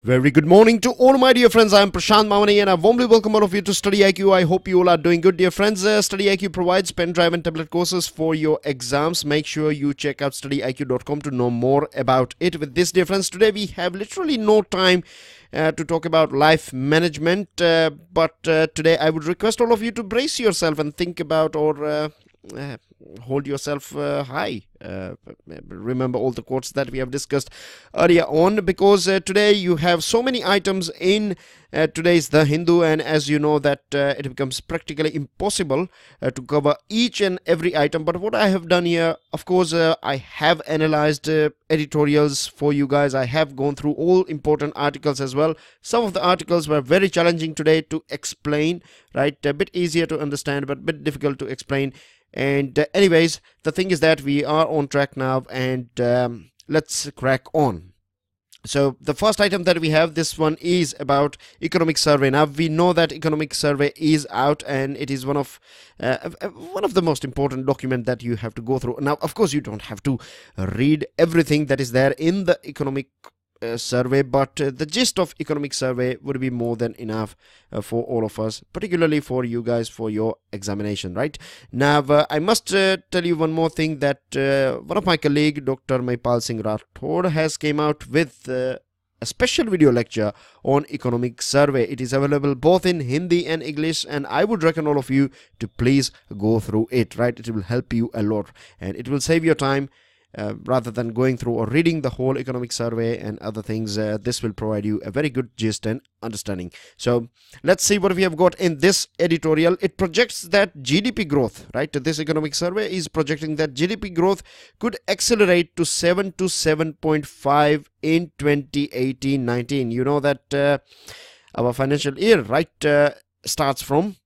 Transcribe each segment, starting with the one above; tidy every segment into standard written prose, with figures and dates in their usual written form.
Very good morning to all my dear friends. I am Prashant Mamani and I warmly welcome all of you to StudyIQ. I hope you all are doing good, dear friends. StudyIQ provides pen drive and tablet courses for your exams. Make sure you check out studyiq.com to know more about it. With this, dear friends, today we have literally no time to talk about life management, but today I would request all of you to brace yourself and think about or hold yourself high. Remember all the quotes that we have discussed earlier on, because today you have so many items in today's The Hindu, and as you know that it becomes practically impossible to cover each and every item. But what I have done here, of course, I have analyzed editorials for you guys. I have gone through all important articles as well. Some of the articles were very challenging today to explain, right? A bit easier to understand but a bit difficult to explain. And anyways, the thing is that we are on track now, and let's crack on. So the first item that we have, this one is about economic survey. Now we know that economic survey is out, and it is one of the most important document that you have to go through. Now of course you don't have to read everything that is there in the economic survey, but the gist of economic survey would be more than enough for all of us, particularly for you guys for your examination. Right now, I must tell you one more thing, that one of my colleague, Dr. Maipal Singh Rathod, has came out with a special video lecture on economic survey. It is available both in Hindi and English, and I would recommend all of you to please go through it. Right, it will help you a lot, and it will save your time. Rather than going through or reading the whole economic survey and other things, this will provide you a very good gist and understanding. So let's see what we have got in this editorial. It projects that GDP growth, right? This economic survey is projecting that GDP growth could accelerate to 7 to 7.5 in 2018-19. You know that our financial year, right, starts from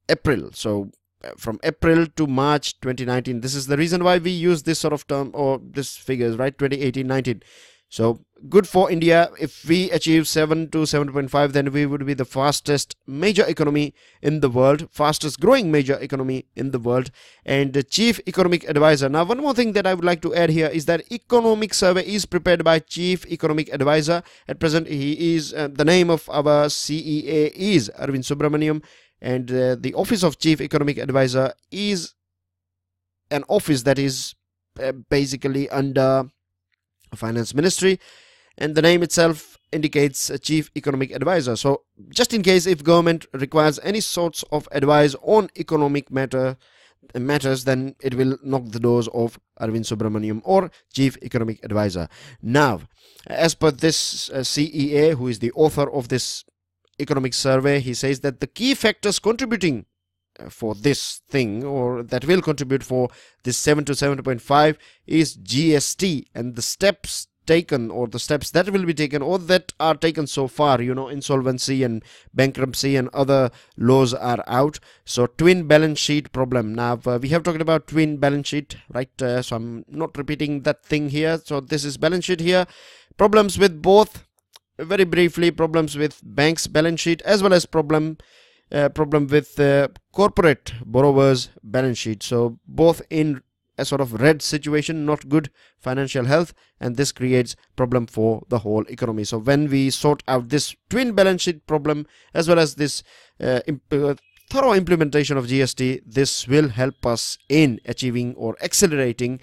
April. So from April to March 2019. This is the reason why we use this sort of term or this figures, right? 2018-19. So good for India. If we achieve 7 to 7.5, then we would be the fastest major economy in the world, fastest growing major economy in the world. And the chief economic advisor. Now, one more thing that I would like to add here is that economic survey is prepared by chief economic advisor. At present, he is the name of our CEA is Arvind Subramaniam. And the office of chief economic advisor is an office that is basically under finance ministry, and the name itself indicates a chief economic advisor. So just in case if government requires any sorts of advice on economic matters, then it will knock the doors of Arvind Subramaniam or chief economic advisor. Now, as per this CEA, who is the author of this economic survey, he says that the key factors contributing for this thing, or that will contribute for this 7 to 7.5, is GST, and the steps taken, or the steps that will be taken, or that are taken so far. You know, insolvency and bankruptcy and other laws are out. So twin balance sheet problem. Now we have talked about twin balance sheet, right? So I'm not repeating that thing here. So this is balance sheet here. Problems with both. Very briefly, problems with banks' balance sheet, as well as problem with corporate borrowers' balance sheet. So both in a sort of red situation, not good financial health, and this creates problem for the whole economy. So when we sort out this twin balance sheet problem, as well as this thorough implementation of GST, this will help us in achieving or accelerating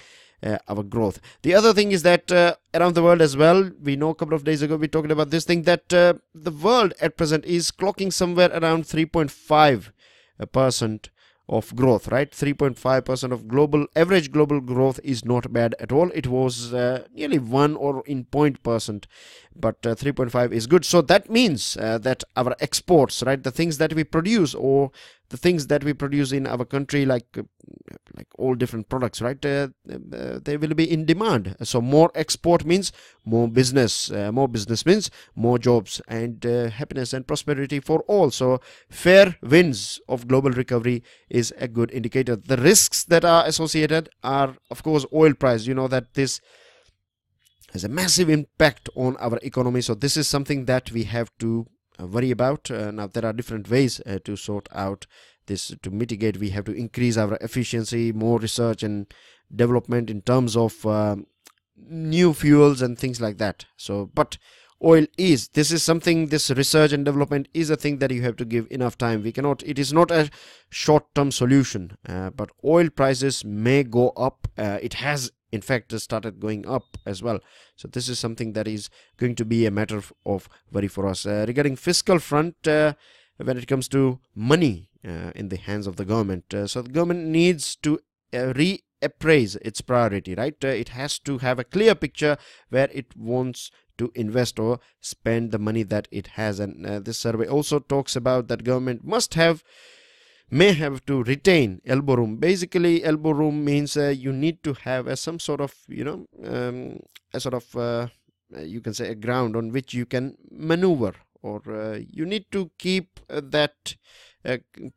our growth. The other thing is that around the world as well, we know a couple of days ago we talked about this thing, that the world at present is clocking somewhere around 3.5% of growth, right? 3.5% of global average global growth is not bad at all. It was nearly 1 or in %, but 3.5 is good. So that means that our exports, right, the things that we produce, or the things that we produce in our country, like all different products, right, they will be in demand. So more export means more business. More business means more jobs and happiness and prosperity for all. So fair winds of global recovery is a good indicator. The risks that are associated are, of course, oil price. You know that this has a massive impact on our economy. So this is something that we have to worry about. Now there are different ways to sort out this, to mitigate. We have to increase our efficiency, more research and development in terms of new fuels and things like that. So but oil is. This is something, this research and development is a thing that you have to give enough time. We cannot, it is not a short-term solution, but oil prices may go up. It has in fact started going up as well. So this is something that is going to be a matter of worry for us. Regarding fiscal front, when it comes to money in the hands of the government, so the government needs to reappraise its priority, right? It has to have a clear picture where it wants to invest or spend the money that it has. And this survey also talks about that government may have to retain elbow room. Basically, elbow room means you need to have some sort of, you can say a ground on which you can maneuver, or you need to keep that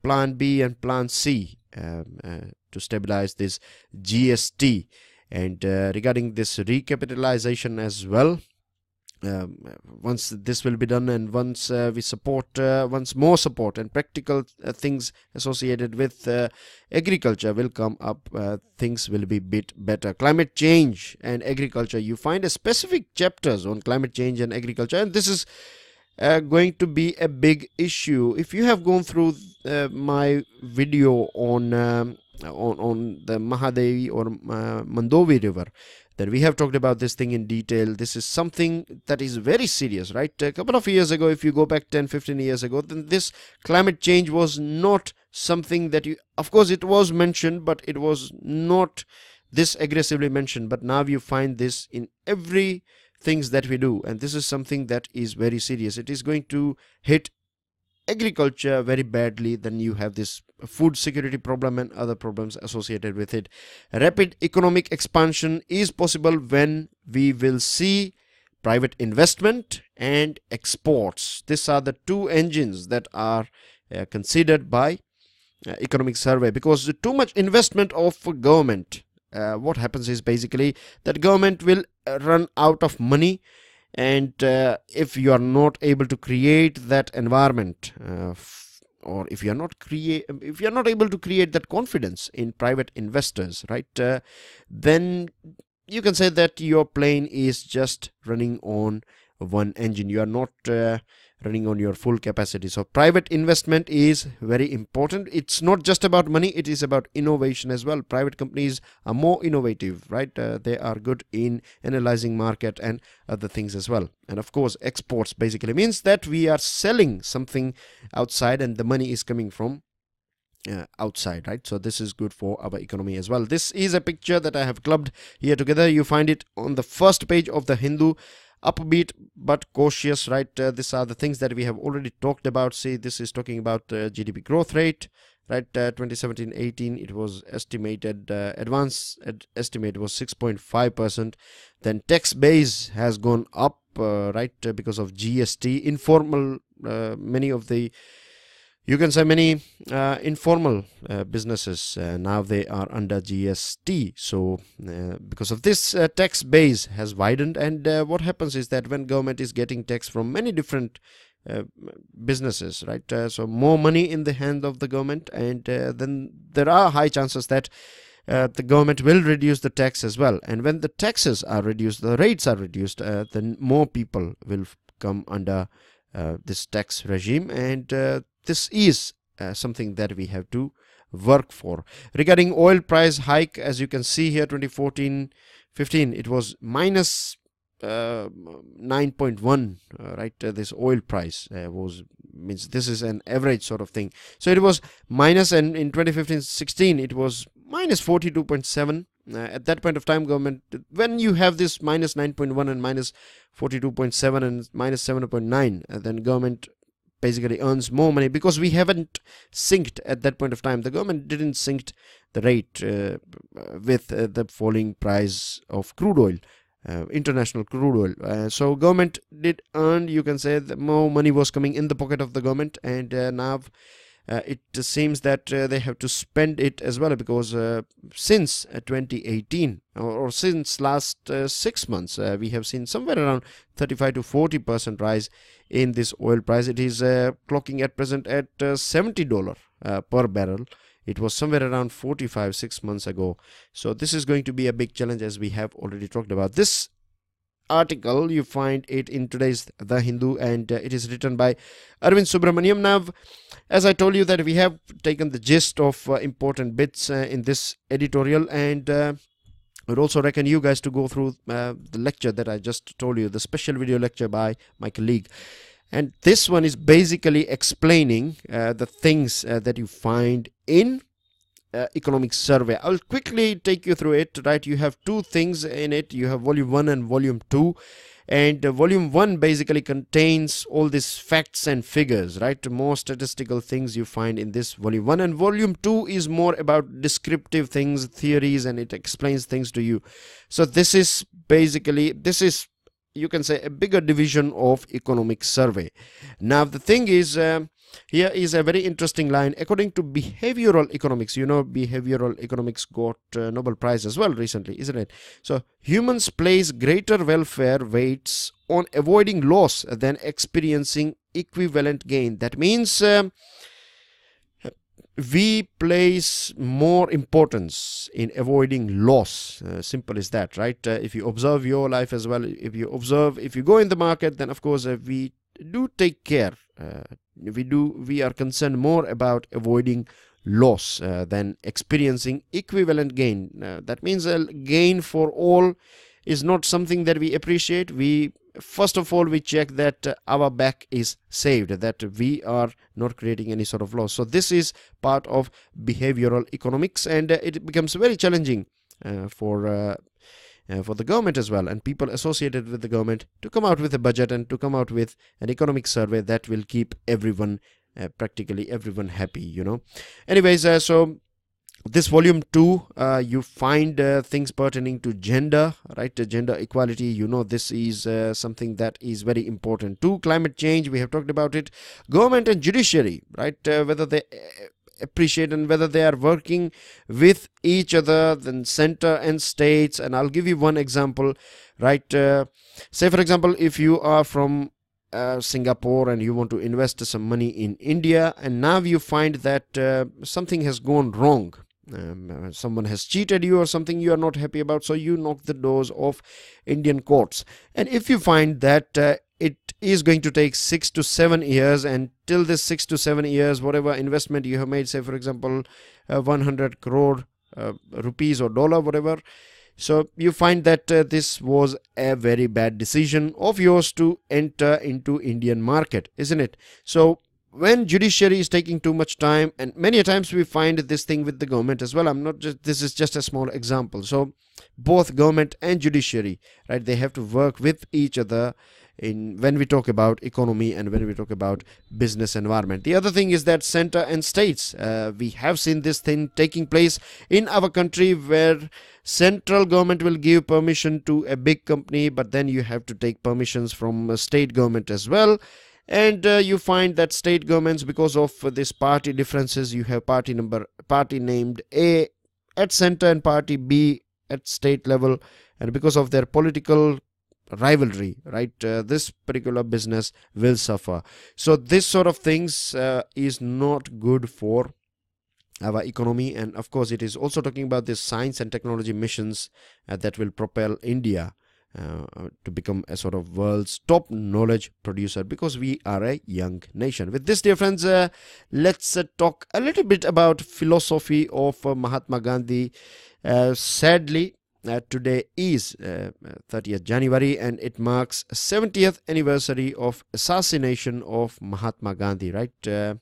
plan B and plan C to stabilize this GST. And regarding this recapitalization as well, once this will be done, and once we support, once more support and practical things associated with agriculture will come up, things will be a bit better. Climate change and agriculture, you find a specific chapters on climate change and agriculture, and this is going to be a big issue. If you have gone through my video on the Mahadevi or Mandovi river, then we have talked about this thing in detail. This is something that is very serious, right? A couple of years ago, if you go back 10-15 years ago, then this climate change was not something that of course it was mentioned, but it was not this aggressively mentioned. But now you find this in every things that we do, and this is something that is very serious. It is going to hit agriculture very badly. Then you have this food security problem and other problems associated with it. Rapid economic expansion is possible when we will see private investment and exports. These are the two engines that are considered by economic survey, because too much investment of government, what happens is basically that government will run out of money. And if you are not able to create that environment, or if you are not able to create that confidence in private investors, right, then you can say that your plane is just running on one engine. You are not running on your full capacity. So private investment is very important. It's not just about money, it is about innovation as well. Private companies are more innovative, right? They are good in analyzing market and other things as well. And of course, exports basically means that we are selling something outside and the money is coming from outside, right? So this is good for our economy as well. This is a picture that I have clubbed here together. You find it on the first page of the Hindu. Upbeat but cautious, right? These are the things that we have already talked about. See, this is talking about GDP growth rate, right? 2017-18, it was estimated, advanced estimate was 6.5%. Then tax base has gone up, right, because of GST. Informal, many of the, you can say many informal businesses, now they are under GST. So because of this, tax base has widened. And what happens is that when government is getting tax from many different businesses, right, so more money in the hand of the government, and then there are high chances that the government will reduce the tax as well. And when the taxes are reduced, the rates are reduced, then more people will come under this tax regime. And this is something that we have to work for. Regarding oil price hike, as you can see here, 2014-15, it was minus 9.1, right? This oil price means this is an average sort of thing. So it was minus, and in 2015-16 it was minus 42.7. At that point of time, government, when you have this minus 9.1 and minus 42.7 and minus 7.9, then government basically earns more money, because we haven't synced at that point of time. The government didn't sync the rate with the falling price of crude oil, international crude oil. So government did earn, you can say, that more money was coming in the pocket of the government, and now it seems that they have to spend it as well, because since 2018 or since last 6 months, we have seen somewhere around 35 to 40% rise in this oil price. It is clocking at present at $70 per barrel. It was somewhere around 45 6 months ago. So this is going to be a big challenge, as we have already talked about. This article. You find it in today's The Hindu, and it is written by Arvind Subramaniam. Now, as I told you that we have taken the gist of important bits in this editorial, and I would also reckon you guys to go through the lecture that I just told you, the special video lecture by my colleague. And this one is basically explaining the things that you find in economic survey. I'll quickly take you through it. Right, you have two things in it. You have volume 1 and volume 2, and volume 1 basically contains all these facts and figures, right? More statistical things you find in this volume 1, and volume 2 is more about descriptive things, theories, and it explains things to you. So this is basically, this is, you can say, a bigger division of economic survey. Now the thing is, here is a very interesting line. According to behavioral economics, you know, behavioral economics got Nobel Prize as well recently, isn't it? So humans place greater welfare weights on avoiding loss than experiencing equivalent gain. That means we place more importance in avoiding loss. Simple as that, right? If you observe your life as well, if you go in the market, then of course we do take care. We are concerned more about avoiding loss than experiencing equivalent gain. That means a gain for all is not something that we appreciate. We first of all we check that our back is saved, that we are not creating any sort of loss. So this is part of behavioral economics, and it becomes very challenging for the government as well, and people associated with the government, to come out with a budget and to come out with an economic survey that will keep everyone, practically everyone, happy, you know. Anyways, so this volume 2, you find things pertaining to gender, right? Gender equality, you know, this is something that is very important too. Climate change, we have talked about it. Government and judiciary, right? Whether they appreciate and whether they are working with each other, then center and states. And I'll give you one example, right? Say for example, if you are from Singapore and you want to invest some money in India, and now you find that something has gone wrong. Someone has cheated you or something you are not happy about, so you knock the doors of Indian courts. And if you find that it is going to take 6 to 7 years, and till this 6 to 7 years, whatever investment you have made, say for example 100 crore rupees or dollar, whatever, so you find that this was a very bad decision of yours to enter into Indian market, isn't it? So when judiciary is taking too much time, and many times we find this thing with the government as well. I'm not just, this is just a small example. So both government and judiciary, right, they have to work with each other in when we talk about economy and when we talk about business environment. The other thing is that center and states, we have seen this thing taking place in our country, where central government will give permission to a big company, but then you have to take permissions from state government as well. And you find that state governments, because of this party differences, you have party named A at center and party B at state level, and because of their political rivalry, right, this particular business will suffer. So this sort of things is not good for our economy. And of course it is also talking about this science and technology missions that will propel India to become a sort of world's top knowledge producer, because we are a young nation. With this, dear friends, let's talk a little bit about philosophy of Mahatma Gandhi. Sadly, today is 30th January, and it marks 70th anniversary of assassination of Mahatma Gandhi, right?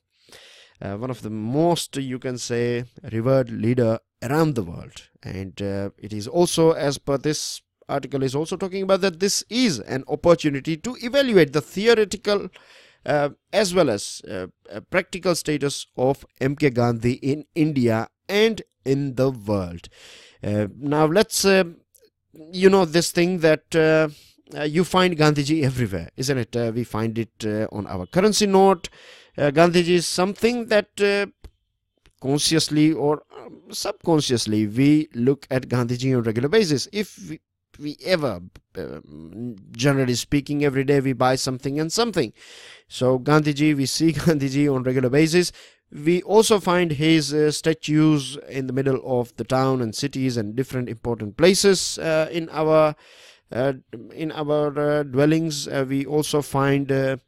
One of the most, you can say, revered leader around the world. And it is also, as per this article, is also talking about that this is an opportunity to evaluate the theoretical as well as practical status of MK Gandhi in India and in the world. Now let's you know, this thing that you find Gandhiji everywhere, isn't it? We find it on our currency note. Gandhiji is something that consciously or subconsciously we look at Gandhiji on a regular basis. If we ever, generally speaking, every day we buy something and something. So Gandhiji, we see Gandhiji on regular basis. We also find his statues in the middle of the town and cities and different important places in our in our dwellings, we also find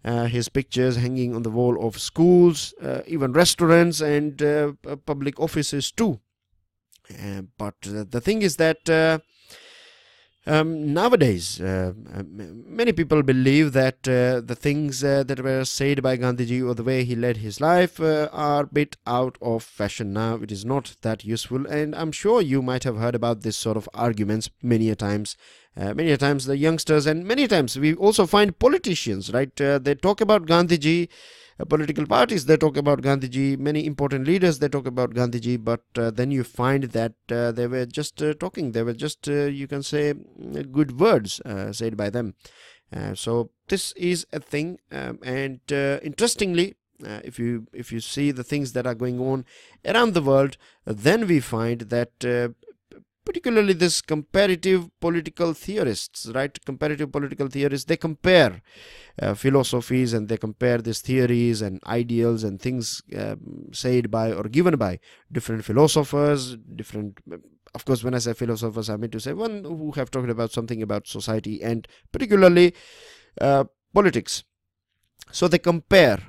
his pictures hanging on the wall of schools, even restaurants and public offices too. But the thing is that nowadays, many people believe that the things that were said by Gandhiji or the way he led his life are a bit out of fashion now. It is not that useful, and I'm sure you might have heard about this sort of arguments many a times. Many a times the youngsters, and many times we also find politicians, right? They talk about Gandhiji. Political parties, they talk about Gandhiji. Many important leaders, they talk about Gandhiji, but then you find that they were just talking. They were just, you can say, good words said by them. So this is a thing, and interestingly, if you see the things that are going on around the world, then we find that particularly this comparative political theorists, right? Comparative political theorists, they compare philosophies, and they compare these theories and ideals and things said by or given by different philosophers, different, of course, when I say philosophers, I mean to say one who have talked about something about society and particularly politics. So they compare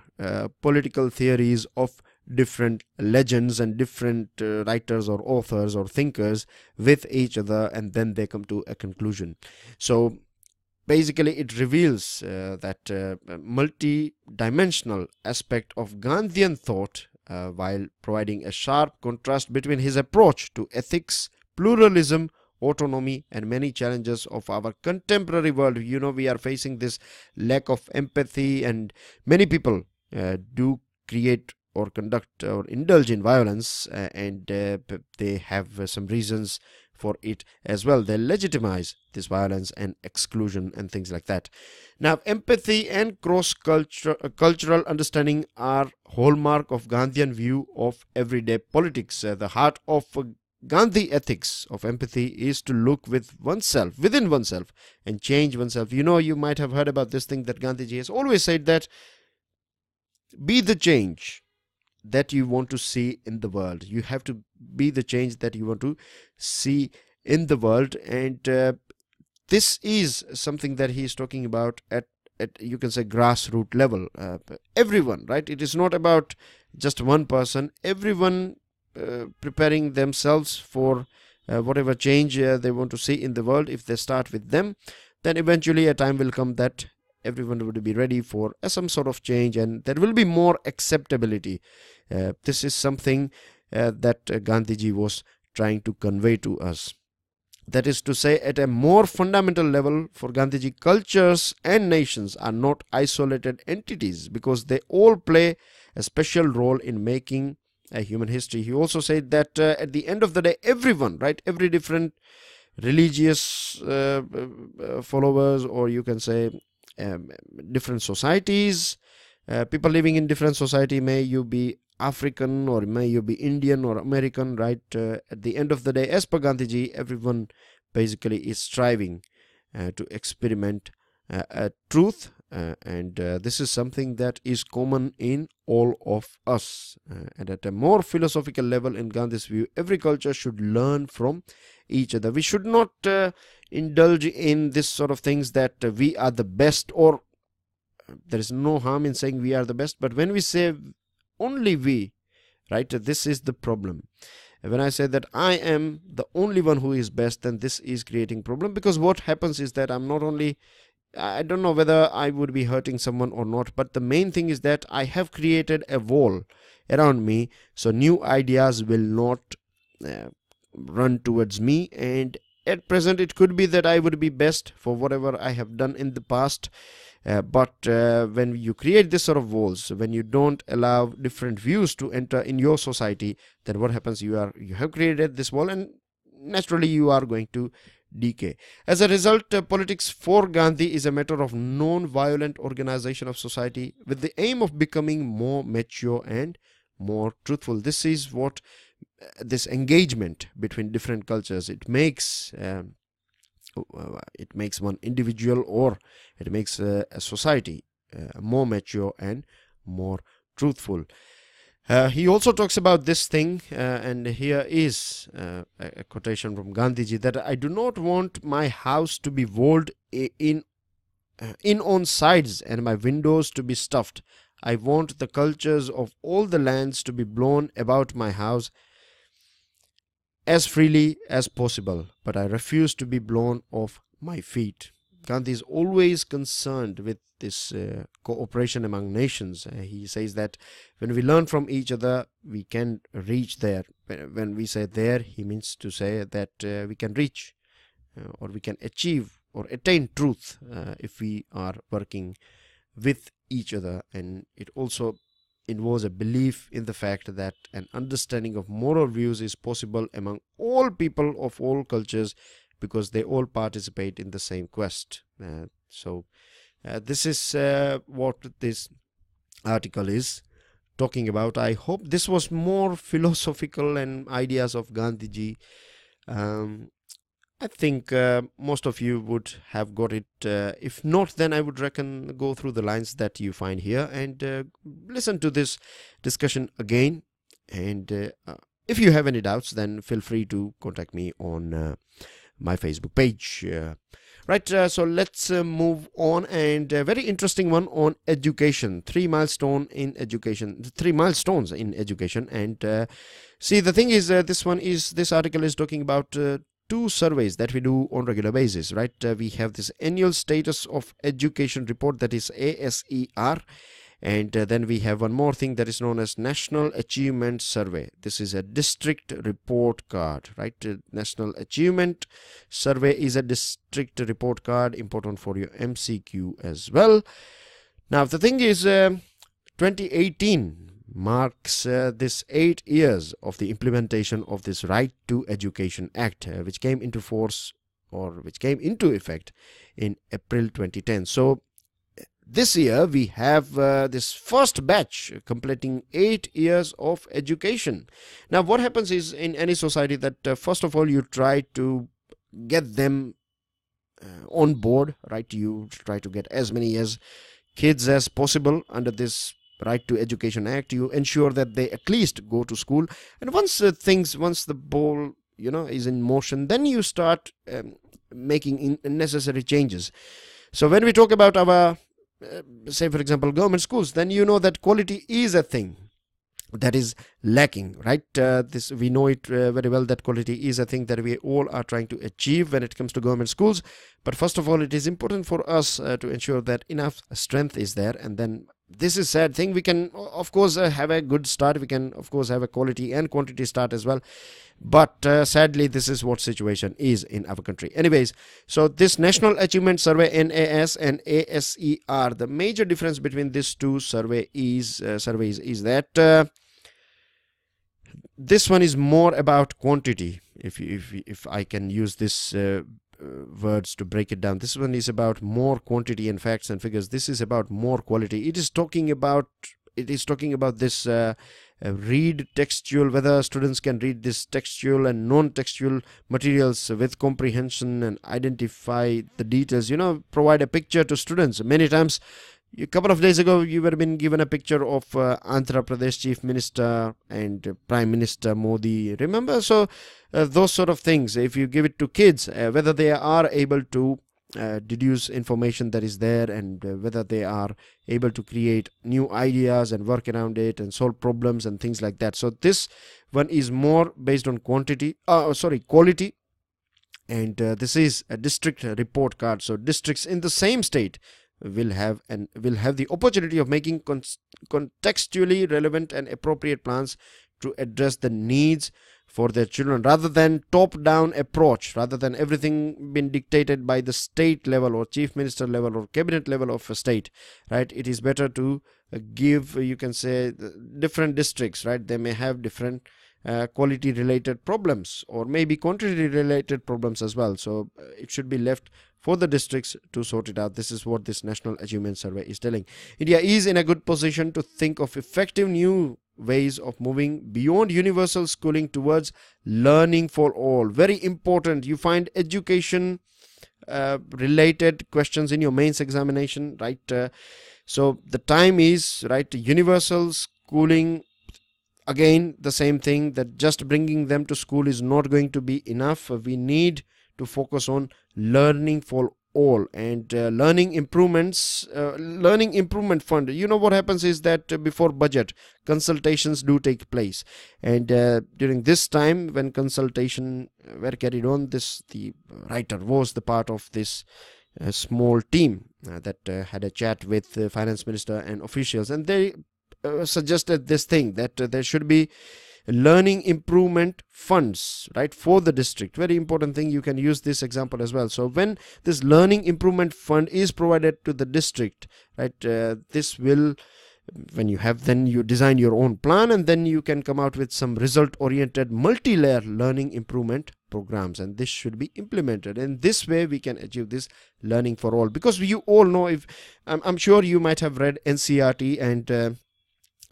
political theories of different legends and different writers or authors or thinkers with each other, and then they come to a conclusion. So basically it reveals that multi-dimensional aspect of Gandhian thought, while providing a sharp contrast between his approach to ethics, pluralism, autonomy, and many challenges of our contemporary world. You know, we are facing this lack of empathy, and many people do create or conduct or indulge in violence, and they have some reasons for it as well. They legitimize this violence and exclusion and things like that. Now, empathy and cross-cultural understanding are hallmark of Gandhian view of everyday politics. The heart of Gandhi ethics of empathy is to look within oneself and change oneself. You know, you might have heard about this thing that Gandhiji has always said, that be the change that you want to see in the world. You have to be the change that you want to see in the world, and this is something that he is talking about at you can say grassroots level. Everyone, right? It is not about just one person. Everyone preparing themselves for whatever change they want to see in the world. If they start with them, then eventually a time will come that everyone would be ready for some sort of change, and there will be more acceptability. This is something that Gandhiji was trying to convey to us. That is to say, at a more fundamental level, for Gandhiji, cultures and nations are not isolated entities, because they all play a special role in making a human history. He also said that at the end of the day, everyone, right, every different religious followers, or you can say different societies, people living in different society, may you be African or may you be Indian or American, right? At the end of the day, as per Gandhiji, everyone basically is striving to experiment truth, and this is something that is common in all of us. And at a more philosophical level, in Gandhi's view, every culture should learn from each other. We should not indulge in this sort of things that we are the best, or there is no harm in saying we are the best, but when we say only we, right, this is the problem. When I say that I am the only one who is best, then this is creating problem, because what happens is that I don't know whether I would be hurting someone or not, but the main thing is that I have created a wall around me, so new ideas will not run towards me. And at present it could be that I would be best for whatever I have done in the past, but when you create this sort of walls, when you don't allow different views to enter in your society, then what happens? You have created this wall, and naturally you are going to decay. As a result, politics for Gandhi is a matter of non-violent organization of society with the aim of becoming more mature and more truthful. This is what this engagement between different cultures, it makes one individual, or it makes a society more mature and more truthful. He also talks about this thing, and here is a quotation from Gandhiji, that I do not want my house to be walled in on sides and my windows to be stuffed. I want the cultures of all the lands to be blown about my house as freely as possible, but I refuse to be blown off my feet. Gandhi is always concerned with this cooperation among nations. He says that when we learn from each other, we can reach there. When we say there, he means to say that we can reach or we can achieve or attain truth if we are working with each other. And it also involves a belief in the fact that an understanding of moral views is possible among all people of all cultures, because they all participate in the same quest. This is what this article is talking about. I hope this was more philosophical and ideas of Gandhiji. I think most of you would have got it. If not, then I would reckon go through the lines that you find here and listen to this discussion again. And if you have any doubts, then feel free to contact me on my Facebook page. Right, so let's move on, and a very interesting one on education. 3 milestones in education. And see, the thing is, this article is talking about 2 surveys that we do on regular basis, right? We have this annual status of education report, that is ASER, and then we have one more thing that is known as National Achievement Survey. This is a district report card, right? National Achievement Survey is a district report card, important for your MCQ as well. Now the thing is, 2018 marks this 8 years of the implementation of this Right to Education Act, which came into force, or which came into effect in April 2010. So this year we have this first batch completing 8 years of education. Now what happens is, in any society, that first of all you try to get them on board, right? You try to get as many as kids as possible under this Right to Education Act. You ensure that they at least go to school, and once the ball is in motion, then you start making necessary changes. So when we talk about our say for example government schools, then you know that quality is a thing that is lacking, right? We know it very well, that quality is a thing that we all are trying to achieve when it comes to government schools. But first of all, it is important for us to ensure that enough strength is there, and then this is sad thing, we can of course have a good start, we can of course have a quality and quantity start as well, but sadly this is what situation is in our country. Anyways, so this National Achievement Survey, NAS and ASER, the major difference between these two surveys is that this one is more about quantity, if I can use this words to break it down. This one is about more quantity and facts and figures. This is about more quality. It is talking about this read textual, whether students can read this textual and non-textual materials with comprehension and identify the details, provide a picture to students. Many times, a couple of days ago, you were been given a picture of Andhra Pradesh Chief Minister and Prime Minister Modi. Remember? So those sort of things, if you give it to kids, whether they are able to deduce information that is there, and whether they are able to create new ideas and work around it and solve problems and things like that. So this one is more based on quality. And this is a district report card. So districts in the same state will have the opportunity of making contextually relevant and appropriate plans to address the needs for their children, rather than top-down approach, rather than everything being dictated by the state level or chief minister level or cabinet level of a state, right? It is better to give, you can say, different districts, right? They may have different quality related problems, or maybe quantity related problems as well. So it should be left for the districts to sort it out. This is what this National Achievement Survey is telling. India is in a good position to think of effective new ways of moving beyond universal schooling towards learning for all. Very important. You find education related questions in your mains examination, right? So the time is right. Universal schooling again, the same thing, that just bringing them to school is not going to be enough. We need to focus on learning for all, and learning improvement fund. You know what happens is that before budget consultations do take place, and during this time when consultation were carried on, the writer was the part of this small team that had a chat with the finance minister and officials, and they suggested this thing, that there should be learning improvement funds, right, for the district. Very important thing. You can use this example as well. So when this learning improvement fund is provided to the district, right, this will, when you have, then you design your own plan, and then you can come out with some result oriented multi-layer learning improvement programs, and this should be implemented. In this way we can achieve this learning for all, because you all know, if I'm sure you might have read NCERT, and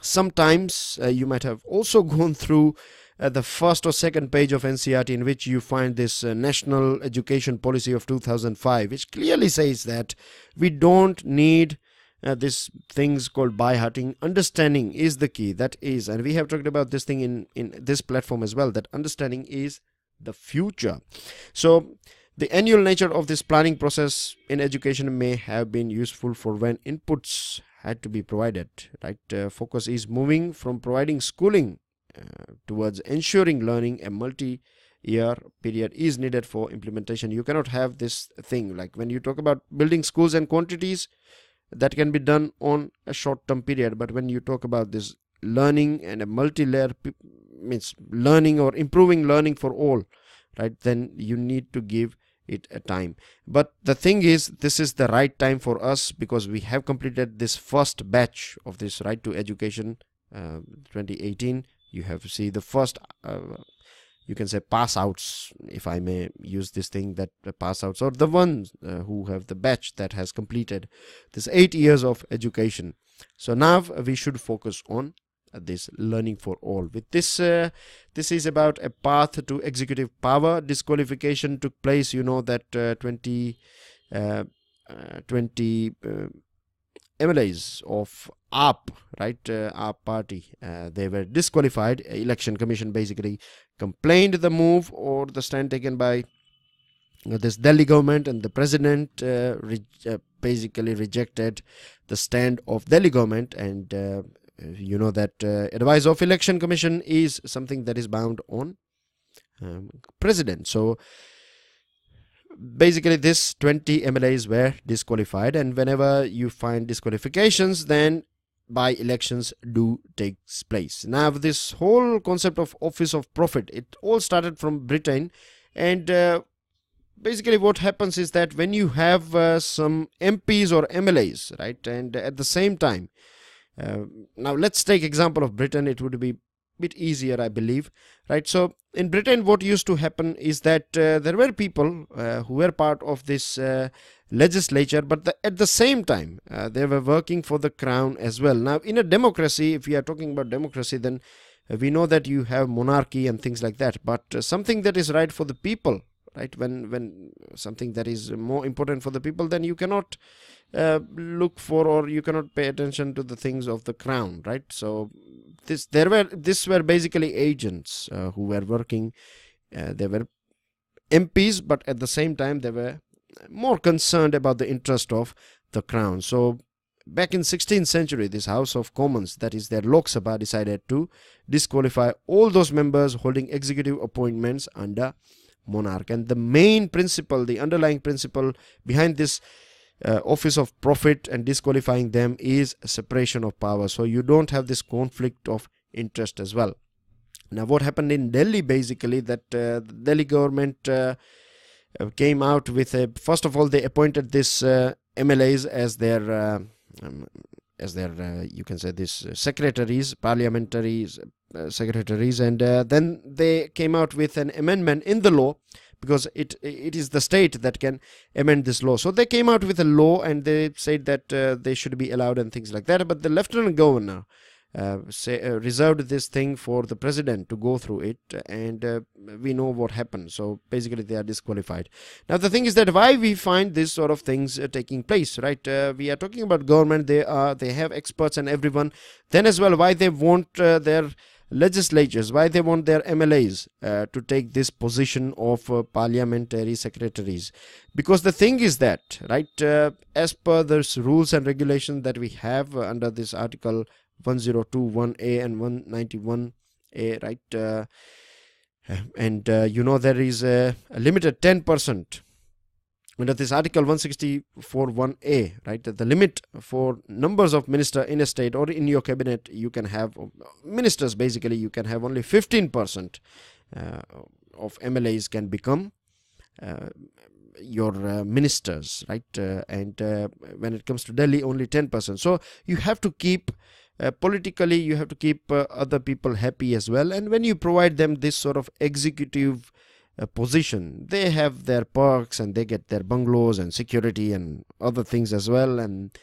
sometimes you might have also gone through the first or second page of NCERT, in which you find this National Education Policy of 2005, which clearly says that we don't need these things called by-hearting. Understanding is the key. That is, and we have talked about this thing in this platform as well, that understanding is the future. So the annual nature of this planning process in education may have been useful for when inputs had to be provided, right? Focus is moving from providing schooling towards ensuring learning. A multi-year period is needed for implementation. You cannot have this thing like when you talk about building schools and quantities, that can be done on a short-term period, but when you talk about this learning and a multi-layer means learning or improving learning for all, right, then you need to give it a time. But the thing is, this is the right time for us, because we have completed this first batch of this right to education 2018. You have to see the first you can say pass outs, if I may use this thing, that pass outs, or the ones who have the batch that has completed this 8 years of education. So now we should focus on this learning for all. With this this is about a path to executive power. Disqualification took place, you know, that 20 MLAs of AAP, right, AAP party, they were disqualified. Election Commission basically complained the move or the stand taken by this Delhi government, and the president basically rejected the stand of Delhi government, and you know that advice of Election Commission is something that is bound on president. So basically this 20 MLAs were disqualified, and whenever you find disqualifications, then by elections do take place. Now this whole concept of office of profit, it all started from Britain, and basically what happens is that when you have some MPs or MLAs, right, and at the same time, now let's take example of Britain, it would be bit easier, I believe, right? So in Britain what used to happen is that there were people who were part of this legislature, but at the same time they were working for the crown as well. Now in a democracy, if we are talking about democracy, then we know that you have monarchy and things like that, but something that is right for the people, right, when something that is more important for the people, then you cannot look for, or you cannot pay attention to the things of the crown, right? So these were basically agents who were working. They were MPs, but at the same time they were more concerned about the interest of the crown. So back in 16th century, this House of Commons, that is their Lok Sabha, decided to disqualify all those members holding executive appointments under monarch. And the main principle, the underlying principle behind this office of profit and disqualifying them is separation of power. So you don't have this conflict of interest as well. Now what happened in Delhi, basically, that the Delhi government came out with a, first of all they appointed this MLAs as their you can say this secretaries, parliamentary secretaries, and then they came out with an amendment in the law, because it is the state that can amend this law. So they came out with a law, and they said that they should be allowed and things like that, but the lieutenant governor reserved this thing for the president to go through it, and we know what happened. So basically they are disqualified. Now the thing is that why we find this sort of things taking place, right? We are talking about government, they have experts and everyone. Then as well, why they want their legislatures, why they want their MLAs to take this position of parliamentary secretaries. Because the thing is that, right, as per the rules and regulations that we have under this article 1021A and 191A, right, and you know, there is a limited 10% under this article 164(1)A, right? The limit for numbers of minister in a state or in your cabinet, you can have ministers, basically you can have only 15% of MLAs can become your ministers, right? And when it comes to Delhi, only 10%. So you have to keep politically, you have to keep other people happy as well. And when you provide them this sort of executive position, they have their perks and they get their bungalows and security and other things as well, and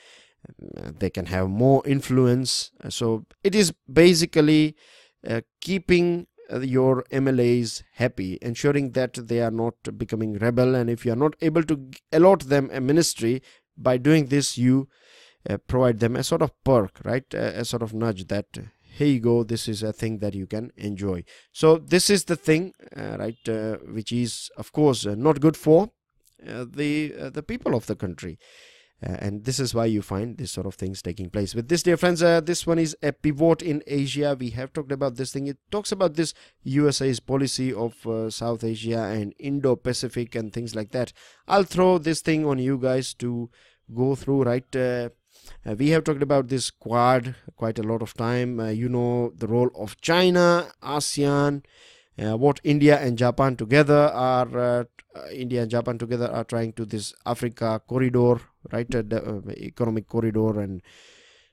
they can have more influence. So it is basically keeping your MLAs happy, ensuring that they are not becoming rebel. And if you are not able to allot them a ministry, by doing this you provide them a sort of perk, right, a sort of nudge that here you go, this is a thing that you can enjoy. So this is the thing, right, which is of course not good for the people of the country, and this is why you find this sort of things taking place. With this, dear friends, this one is a pivot in Asia. We have talked about this thing. It talks about this USA's policy of South Asia and Indo-Pacific and things like that. I'll throw this thing on you guys to go through, right. We have talked about this Quad quite a lot of time. You know the role of China, ASEAN, what India and Japan together are trying to this Africa corridor, right, economic corridor. And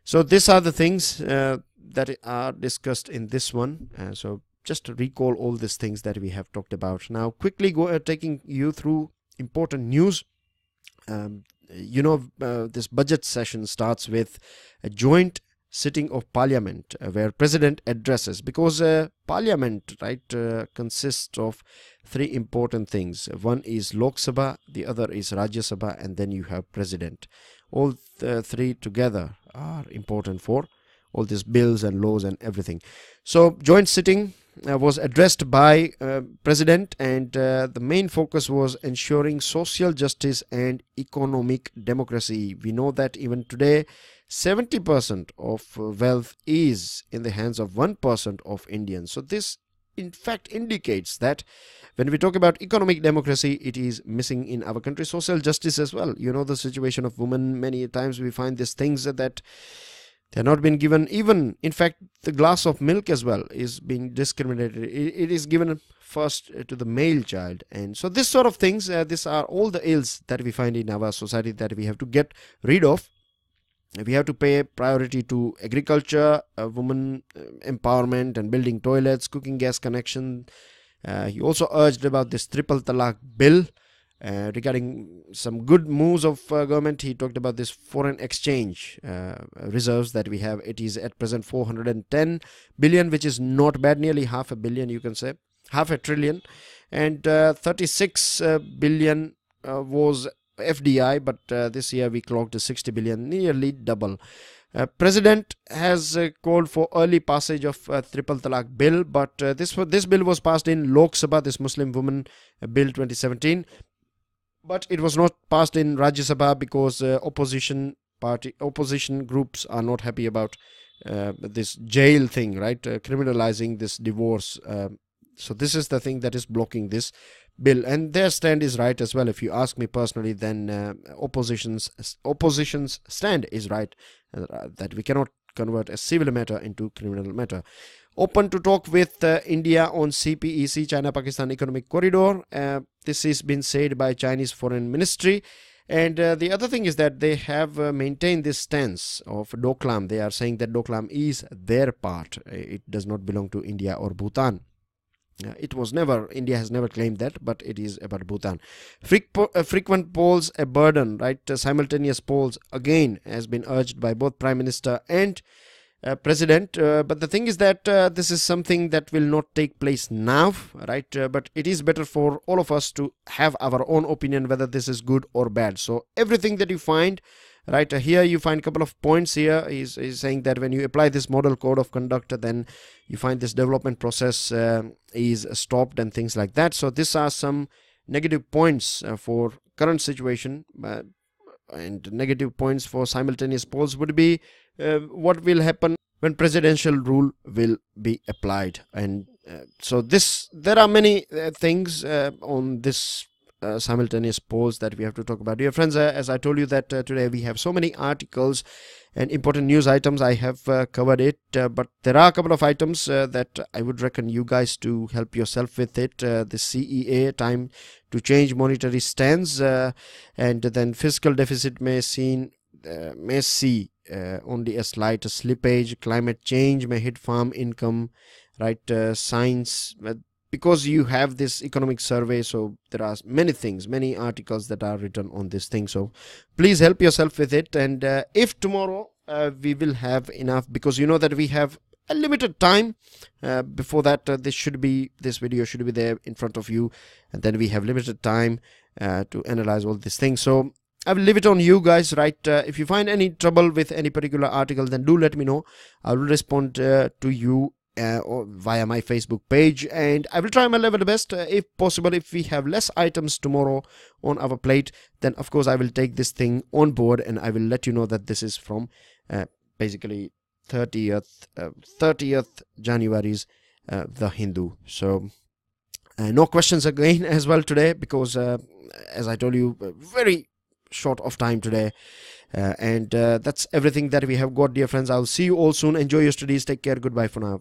so these are the things that are discussed in this one. So just to recall all these things that we have talked about. Now quickly taking you through important news. You know, this budget session starts with a joint sitting of parliament where president addresses, because parliament, right, consists of three important things. One is Lok Sabha, the other is Rajya Sabha, and then you have president. All the three together are important for all these bills and laws and everything. So joint sitting was addressed by president, and the main focus was ensuring social justice and economic democracy. We know that even today 70% of wealth is in the hands of 1% of Indians. So this in fact indicates that when we talk about economic democracy, it is missing in our country. Social justice as well. You know the situation of women. Many times we find these things that they're not been given, even in fact the glass of milk as well is being discriminated. It is given first to the male child. And so this sort of things, these are all the ills that we find in our society that we have to get rid of. We have to pay priority to agriculture, women empowerment and building toilets, cooking gas connection. He also urged about this triple talaq bill. Regarding some good moves of government, he talked about this foreign exchange reserves that we have. It is at present 410 billion, which is not bad, nearly half a billion, you can say, half a trillion. And 36 billion was FDI, but this year we clocked 60 billion, nearly double. President has called for early passage of triple talaq bill, but this bill was passed in Lok Sabha, this Muslim Women Bill 2017. But it was not passed in Rajya Sabha because opposition groups are not happy about this jail thing, right? Criminalizing this divorce. So this is the thing that is blocking this bill, and their stand is right as well. If you ask me personally, then opposition's stand is right, that we cannot convert a civil matter into criminal matter. Open to talk with India on CPEC, China-Pakistan Economic Corridor. This has been said by Chinese Foreign Ministry. And the other thing is that they have maintained this stance of Doklam. They are saying that Doklam is their part. It does not belong to India or Bhutan. It was never, India has never claimed that, but it is about Bhutan. Frequent polls a burden, right? Simultaneous polls again has been urged by both Prime Minister and President, but the thing is that this is something that will not take place now, right? But it is better for all of us to have our own opinion whether this is good or bad. So everything that you find right? Here you find a couple of points. Here is saying that when you apply this model code of conduct, then you find this development process is stopped and things like that. So these are some negative points for current situation, and negative points for simultaneous polls would be what will happen when presidential rule will be applied. And so there are many things on this simultaneous polls that we have to talk about. Dear friends, as I told you that today we have so many articles and important news items. I have covered it, but there are a couple of items that I would recommend you guys to help yourself with it. The CEA, time to change monetary stance, and then fiscal deficit may see only a slight slippage. Climate change may hit farm income, right? Science, because you have this economic survey, so there are many articles that are written on this thing. So please help yourself with it. And if tomorrow we will have enough, because you know that we have a limited time before that, this video should be there in front of you, and then we have limited time to analyze all these things. So I will leave it on you guys, right? If you find any trouble with any particular article, then do let me know. I will respond to you or via my Facebook page, and I will try my level best. If possible, if we have less items tomorrow on our plate, then of course I will take this thing on board, and I will let you know that this is from basically 30th January's The Hindu. So no questions again as well today, because as I told you, very short of time today, and that's everything that we have got, dear friends. I'll see you all soon. Enjoy your studies. Take care. Goodbye for now.